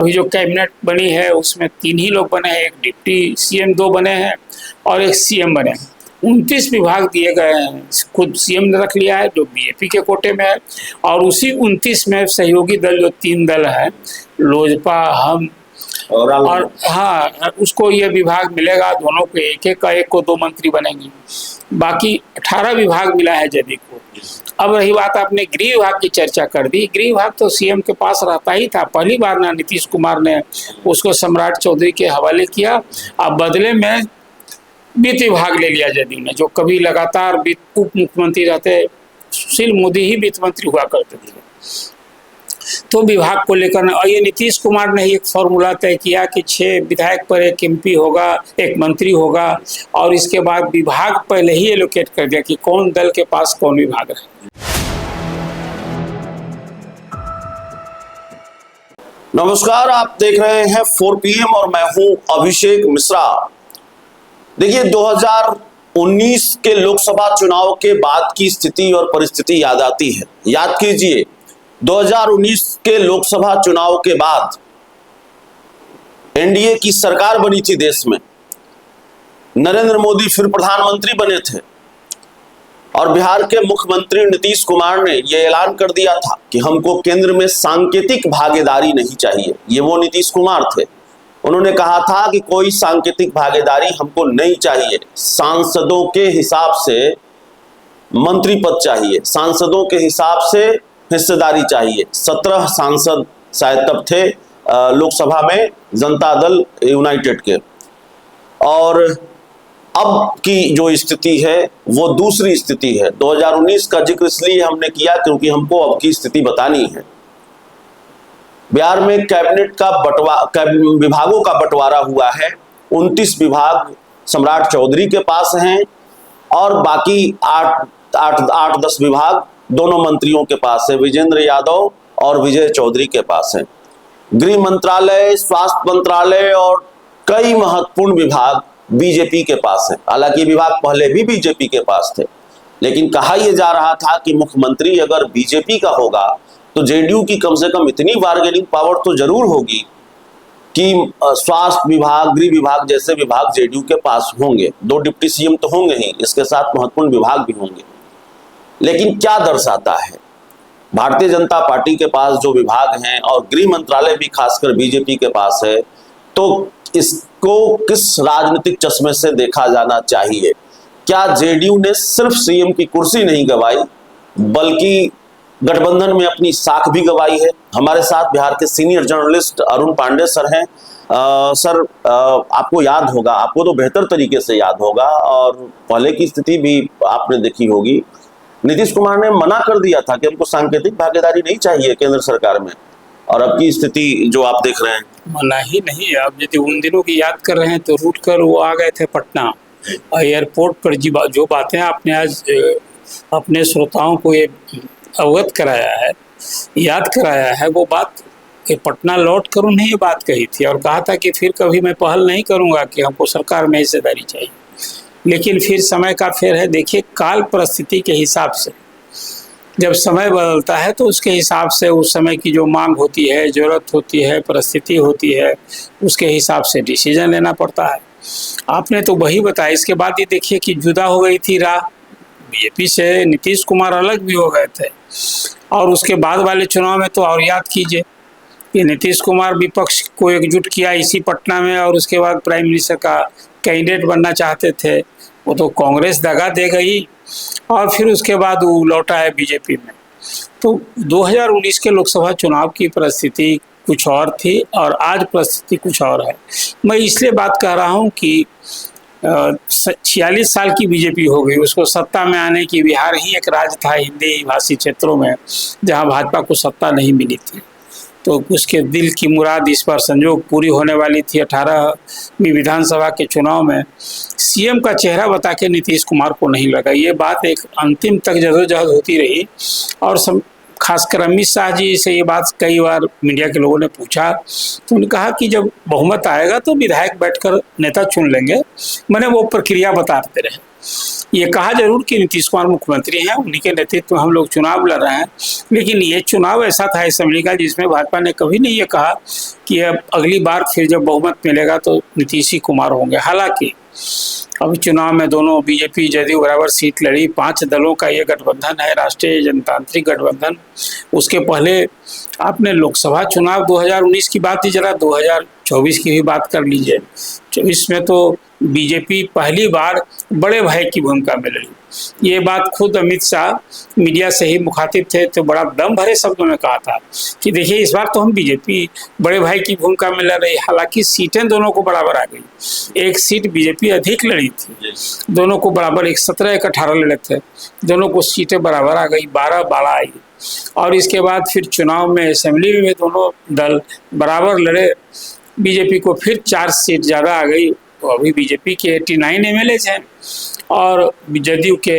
अभी जो कैबिनेट बनी है उसमें 3 ही लोग बने हैं, एक डिप्टी सीएम 2 बने हैं और एक सीएम बने हैं। 29 विभाग दिए गए हैं, खुद सीएम ने रख लिया है जो बीजेपी के कोटे में है, और उसी 29 में सहयोगी दल जो 3 दल है, लोजपा, हम और हाँ, उसको ये विभाग मिलेगा, दोनों को एक को 2 मंत्री बनेंगे। बाकी 18 विभाग मिला है जदयू को। अब रही बात, आपने गृह विभाग की चर्चा कर दी। गृह विभाग तो सीएम के पास रहता ही था, पहली बार ना नीतीश कुमार ने उसको सम्राट चौधरी के हवाले किया। अब बदले में वित्त विभाग ले लिया जदयू ने, जो कभी लगातार उप मुख्यमंत्री रहते, सुशील मोदी ही वित्त मंत्री हुआ करते थे। तो विभाग को लेकर ये नीतीश कुमार ने ही एक फॉर्मूला तय किया कि 6 विधायक पर 1 एमपी होगा, 1 मंत्री होगा, और इसके बाद विभाग पहले ही एलोकेट कर दिया कि कौन दल के पास कौन विभाग है। नमस्कार, आप देख रहे हैं 4 PM और मैं हूं अभिषेक मिश्रा। देखिए, 2019 के लोकसभा चुनाव के बाद की स्थिति और परिस्थिति याद आती है। याद कीजिए, 2019 के लोकसभा चुनाव के बाद एनडीए की सरकार बनी थी देश में, नरेंद्र मोदी फिर प्रधानमंत्री बने थे और बिहार के मुख्यमंत्री नीतीश कुमार ने यह ऐलान कर दिया था कि हमको केंद्र में सांकेतिक भागीदारी नहीं चाहिए। ये वो नीतीश कुमार थे, उन्होंने कहा था कि कोई सांकेतिक भागीदारी हमको नहीं चाहिए, सांसदों के हिसाब से मंत्री पद चाहिए, सांसदों के हिसाब से हिस्सेदारी चाहिए। 17 सांसद शायद तब थे लोकसभा में जनता दल यूनाइटेड के। और अब की जो स्थिति है वो दूसरी स्थिति है। 2019 का जिक्र इसलिए हमने किया क्योंकि हमको अब की स्थिति बतानी है। बिहार में कैबिनेट का विभागों का बंटवारा हुआ है। 29 विभाग सम्राट चौधरी के पास हैं और बाकी 8-10 विभाग दोनों मंत्रियों के पास है, विजेंद्र यादव और विजय चौधरी के पास है। गृह मंत्रालय, स्वास्थ्य मंत्रालय और कई महत्वपूर्ण विभाग बीजेपी के पास है। हालांकि विभाग पहले भी बीजेपी के पास थे, लेकिन कहा यह जा रहा था कि मुख्यमंत्री अगर बीजेपी का होगा तो जेडीयू की कम से कम इतनी बार्गेनिंग पावर तो जरूर होगी कि स्वास्थ्य विभाग, गृह विभाग जैसे विभाग जेडीयू के पास होंगे। 2 डिप्टी सीएम तो होंगे ही, इसके साथ महत्वपूर्ण विभाग भी होंगे। लेकिन क्या दर्शाता है, भारतीय जनता पार्टी के पास जो विभाग हैं और गृह मंत्रालय भी खासकर बीजेपी के पास है, तो इसको किस राजनीतिक चश्मे से देखा जाना चाहिए? क्या जेडीयू ने सिर्फ सीएम की कुर्सी नहीं गंवाई बल्कि गठबंधन में अपनी साख भी गंवाई है? हमारे साथ बिहार के senior journalist Arun Pandey sir हैं। सर, आपको याद होगा, आपको तो बेहतर तरीके से याद होगा और पहले की स्थिति भी आपने देखी होगी, नीतीश कुमार ने मना कर दिया था कि हमको सांकेतिक भागीदारी नहीं चाहिए केंद्र सरकार में, और अब की स्थिति जो आप देख रहे हैं। मना ही नहीं, आप यदि उन दिनों की याद कर रहे हैं तो रूट कर वो आ गए थे पटना और एयरपोर्ट पर जो बातें आपने आज अपने श्रोताओं को ये अवगत कराया है, याद कराया है, वो बात पटना लौट कर उन्हें ये बात कही थी और कहा था कि फिर कभी मैं पहल नहीं करूंगा कि हमको सरकार में हिस्सेदारी चाहिए। लेकिन फिर समय का फेर है। देखिए, काल परिस्थिति के हिसाब से जब समय बदलता है तो उसके हिसाब से उस समय की जो मांग होती है, जरूरत होती है, परिस्थिति होती है, उसके हिसाब से डिसीजन लेना पड़ता है। आपने तो वही बताया। इसके बाद ये देखिए कि जुदा हो गई थी राह, बीजेपी से नीतीश कुमार अलग भी हो गए थे, और उसके बाद वाले चुनाव में तो और याद कीजिए कि नीतीश कुमार विपक्ष को एकजुट किया इसी पटना में, और उसके बाद प्राइम मिनिस्टर का कैंडिडेट बनना चाहते थे, वो तो कांग्रेस दगा दे गई और फिर उसके बाद वो लौटा है बीजेपी में। तो 2019 के लोकसभा चुनाव की परिस्थिति कुछ और थी और आज परिस्थिति कुछ और है। मैं इसलिए बात कर रहा हूँ कि 46 साल की बीजेपी हो गई, उसको सत्ता में आने की, बिहार ही एक राज्य था हिंदी भाषी क्षेत्रों में जहाँ भाजपा को सत्ता नहीं मिली थी, तो उसके दिल की मुराद इस पर संजोग पूरी होने वाली थी। 18वीं विधानसभा के चुनाव में सीएम का चेहरा बता के नीतीश कुमार को नहीं लगा। ये बात एक अंतिम तक जदोजहद होती रही और खासकर अमित शाह जी से ये बात कई बार मीडिया के लोगों ने पूछा तो उन्होंने कहा कि जब बहुमत आएगा तो विधायक बैठकर नेता चुन लेंगे। मैंने वो प्रक्रिया बताते रहे। ये कहा जरूर कि नीतीश कुमार मुख्यमंत्री हैं, उन्हीं के नेतृत्व में हम लोग चुनाव लड़ रहे हैं, लेकिन ये चुनाव ऐसा था असेंबली का जिसमें भाजपा ने कभी नहीं ये कहा कि अब अगली बार फिर जब बहुमत मिलेगा तो नीतीश ही कुमार होंगे। हालांकि अभी चुनाव में दोनों बीजेपी जदयू बराबर सीट लड़ी, 5 दलों का ये गठबंधन है, राष्ट्रीय जनतांत्रिक गठबंधन। उसके पहले आपने लोकसभा चुनाव 2019 की बात ही, जरा 2024 की भी बात कर लीजिए। 24 में तो बीजेपी पहली बार बड़े भाई की भूमिका में लड़ी। ये बात खुद अमित शाह मीडिया से ही मुखातिब थे तो बड़ा दम भरे शब्दों में कहा था कि देखिए इस बार तो हम बीजेपी बड़े भाई की भूमिका में लड़ रही। हालांकि सीटें दोनों को बराबर आ गई, एक सीट बीजेपी अधिक लड़ी थी, दोनों को बराबर, एक 17 एक 18 लड़े थे, दोनों को सीटें बराबर आ गई, 12 आई। और इसके बाद फिर चुनाव में असेंबली में दोनों दल बराबर लड़े, बीजेपी को फिर 4 सीट ज़्यादा आ गई। तो अभी बीजेपी के 89 एमएलए हैं और जदयू के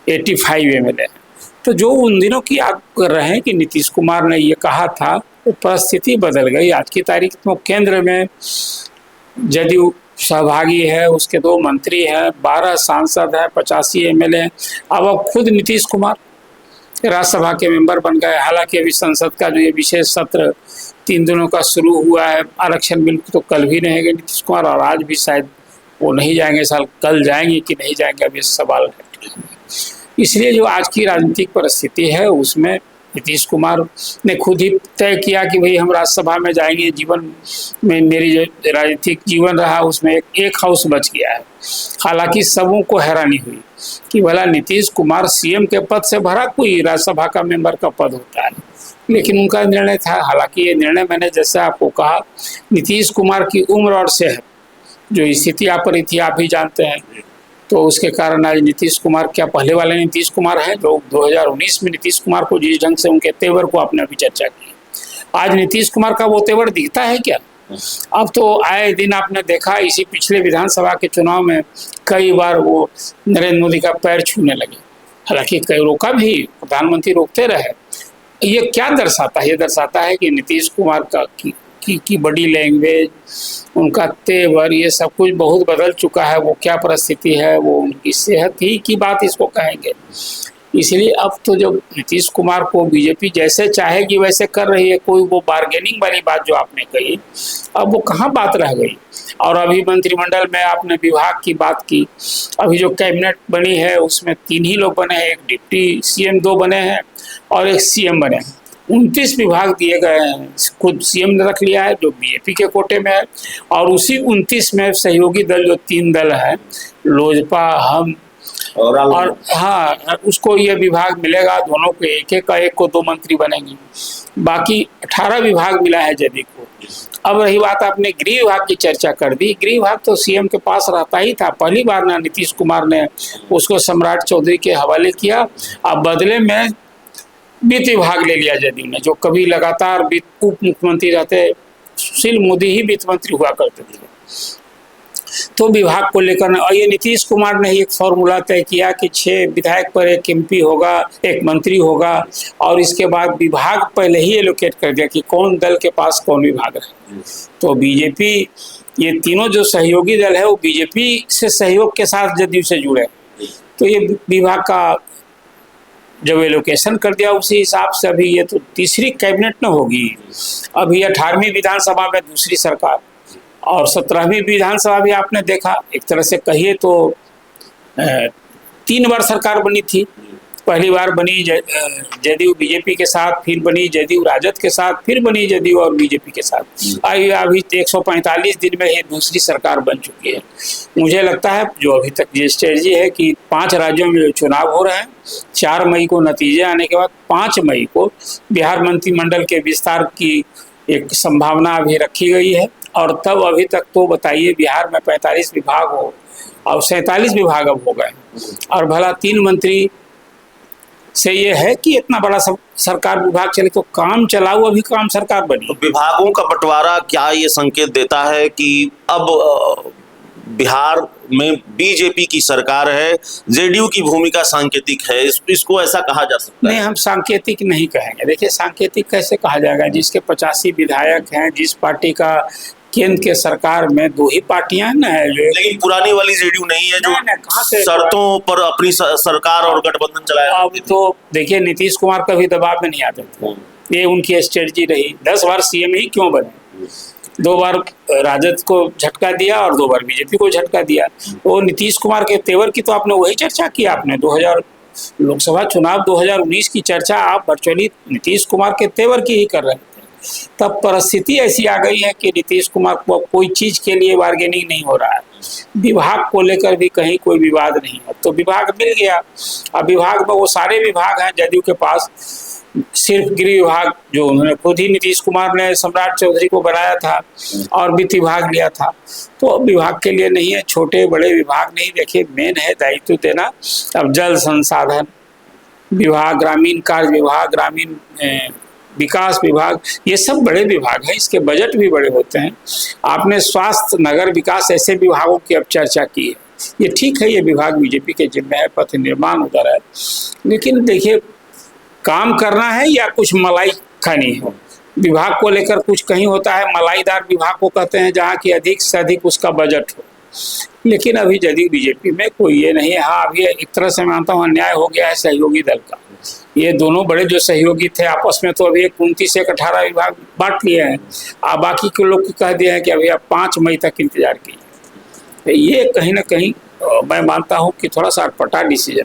85 एमएलए हैं। तो जो उन दिनों की याद कर रहे हैं कि नीतीश कुमार ने ये कहा था, तो परिस्थिति बदल गई। आज की तारीख में केंद्र में जदयू सहभागी है, उसके 2 मंत्री हैं, 12 सांसद हैं, 85 एमएलए हैं। अब खुद नीतीश कुमार राज्यसभा के मेंबर बन गए। हालांकि अभी संसद का जो ये विशेष सत्र 3 दिनों का शुरू हुआ है, आरक्षण बिल तो कल भी रहेंगे नीतीश कुमार, और आज भी शायद वो नहीं जाएंगे, साल कल जाएंगे कि नहीं जाएंगे, अभी सवाल है। इसलिए जो आज की राजनीतिक परिस्थिति है उसमें नीतीश कुमार ने खुद ही तय किया कि भाई हम राज्यसभा में जाएंगे। जीवन में मेरी जो राजनीतिक जीवन रहा उसमें एक हाउस बच गया है। हालांकि सबों को हैरानी हुई कि भला नीतीश कुमार सीएम के पद से भरा कोई राज्यसभा का मेंबर का पद होता है, लेकिन उनका निर्णय था। हालांकि ये निर्णय मैंने जैसे आपको कहा, नीतीश कुमार की उम्र और सेहत जो स्थिति आप रही थी आप भी जानते हैं, तो उसके कारण आज नीतीश कुमार क्या पहले वाले नीतीश कुमार हैं जो 2019 में नीतीश कुमार को जिस ढंग से उनके तेवर को आपने अभी चर्चा की, आज नीतीश कुमार का वो तेवर दिखता है क्या? अब तो आए दिन आपने देखा, इसी पिछले विधानसभा के चुनाव में कई बार वो नरेंद्र मोदी का पैर छूने लगे। हालांकि कई रोका भी, प्रधानमंत्री रोकते रहे। ये क्या दर्शाता है? ये दर्शाता है कि नीतीश कुमार का की बॉडी लैंग्वेज, उनका तेवर, ये सब कुछ बहुत बदल चुका है। वो क्या परिस्थिति है, वो उनकी सेहत ही की बात इसको कहेंगे। इसलिए अब तो जब नीतीश कुमार को बीजेपी जैसे चाहेगी वैसे कर रही है, कोई वो बार्गेनिंग वाली बात जो आपने कही, अब वो कहाँ बात रह गई। और अभी मंत्रिमंडल में आपने विभाग की बात की, अभी जो कैबिनेट बनी है उसमें 3 ही लोग बने हैं, एक डिप्टी सीएम 2 बने हैं और एक सीएम बने हैं। 29 विभाग दिए गए हैं, खुद सीएम ने रख लिया है जो बीजेपी के कोटे में है, और उसी 29 में सहयोगी दल जो 3 दल है, लोजपा, हम और हाँ, उसको ये विभाग मिलेगा। दोनों को एक को 2 मंत्री बनेंगे, बाकी 18 विभाग मिला है जदयू को। अब रही बात, आपने गृह विभाग की चर्चा कर दी। गृह विभाग तो सीएम के पास रहता ही था, पहली बार ना नीतीश कुमार ने उसको सम्राट चौधरी के हवाले किया। अब बदले में वित्त विभाग ले लिया जदयू ने, जो कभी लगातार उप मुख्यमंत्री रहते, सुशील मोदी ही वित्त मंत्री हुआ करते थे। तो विभाग को लेकर ये नीतीश कुमार ने एक फॉर्मूला तय किया कि 6 विधायक पर 1 एमपी होगा, 1 मंत्री होगा, और इसके बाद विभाग पहले ही एलोकेट कर दिया कि कौन दल के पास कौन विभाग है। तो बीजेपी, ये तीनों जो सहयोगी दल है वो बीजेपी से सहयोग के साथ जदयू से जुड़े, तो ये विभाग का जब एलोकेशन कर दिया उसी हिसाब से अभी ये तो तीसरी कैबिनेट न होगी। अभी 18वीं विधानसभा में दूसरी सरकार, और 17वीं विधानसभा भी आपने देखा, एक तरह से कहिए तो 3 बार सरकार बनी थी। पहली बार बनी जदयू बीजेपी के साथ, फिर बनी जदयू राजद के साथ, फिर बनी जदयू और बीजेपी के साथ। अभी 145 दिन में ये दूसरी सरकार बन चुकी है। मुझे लगता है जो अभी तक ये स्ट्रेटजी है कि 5 राज्यों में चुनाव हो रहे हैं, 4 मई को नतीजे आने के बाद 5 मई को बिहार मंत्रिमंडल के विस्तार की एक संभावना अभी रखी गई है। और तब अभी तक तो बताइए, बिहार में 45 विभाग हो और 47 विभाग अब हो गए, और भला 3 मंत्री से ये है कि इतना बड़ा सब सरकार विभाग चले तो काम चलाओ, अभी काम सरकार बनी। तो विभागों का बंटवारा क्या ये संकेत देता है कि अब बिहार में बीजेपी की सरकार है, जेडीयू की भूमिका सांकेतिक है, इसको ऐसा कहा जा सकता है? नहीं, हम सांकेतिक नहीं कहेंगे। देखिए, सांकेतिक कैसे कहा जाएगा? जिसके 85 विधायक हैं, जिस पार्टी का केंद्र के सरकार में दो ही पार्टियां हैं ना, है जो लेकिन पुरानी वाली जेडीयू नहीं है जो नहीं, कहाँ से शर्तों पर अपनी सरकार और गठबंधन चलाया। अब तो देखिए नीतीश कुमार कभी दबाव में नहीं आते थे, ये उनकी स्ट्रेटजी रही। 10 बार सीएम ही क्यों बने, 2 बार राजद को झटका दिया और 2 बार बीजेपी को झटका दिया। वो नीतीश कुमार के तेवर की तो आपने वही चर्चा की, आपने 2000 लोकसभा चुनाव 2019 की चर्चा आप वर्चुअली नीतीश कुमार के तेवर की ही कर रहे थे। तब परिस्थिति ऐसी आ गई है कि नीतीश कुमार को कोई चीज के लिए बार्गेनिंग नहीं हो रहा है, विभाग को लेकर भी कहीं कोई विवाद नहीं है, तो विभाग मिल गया। अब विभाग में वो सारे विभाग हैं जदयू के पास, सिर्फ गृह विभाग जो उन्होंने खुद ही नीतीश कुमार ने सम्राट चौधरी को बनाया था और वित्त विभाग लिया था, तो अब विभाग के लिए नहीं है, छोटे बड़े विभाग नहीं। देखिए मेन है दायित्व देना। अब जल संसाधन विभाग, ग्रामीण कार्य विभाग, ग्रामीण विकास विभाग, ये सब बड़े विभाग हैं, इसके बजट भी बड़े होते हैं। आपने स्वास्थ्य, नगर विकास ऐसे विभागों की अब चर्चा की है, ये ठीक है, ये विभाग बीजेपी के जिम्मे है, पथ निर्माण उधर है। लेकिन देखिए काम करना है या कुछ मलाई खानी है। विभाग को लेकर कुछ कहीं होता है, मलाईदार विभाग को कहते हैं जहाँ की अधिक से अधिक उसका बजट हो। लेकिन अभी जदयू बीजेपी में कोई ये नहीं है। हाँ अभी एक तरह से मानता हूँ अन्याय हो गया है सहयोगी दल का, ये दोनों बड़े जो सहयोगी थे आपस में तो अभी 29 से 18 विभाग बांट लिए हैं, अब बाकी के लोग कह दिए हैं कि अभी आप 5 मई तक इंतजार कीजिए। ये कहीं ना कहीं मैं मानता हूँ कि थोड़ा सा अटपटा डिसीजन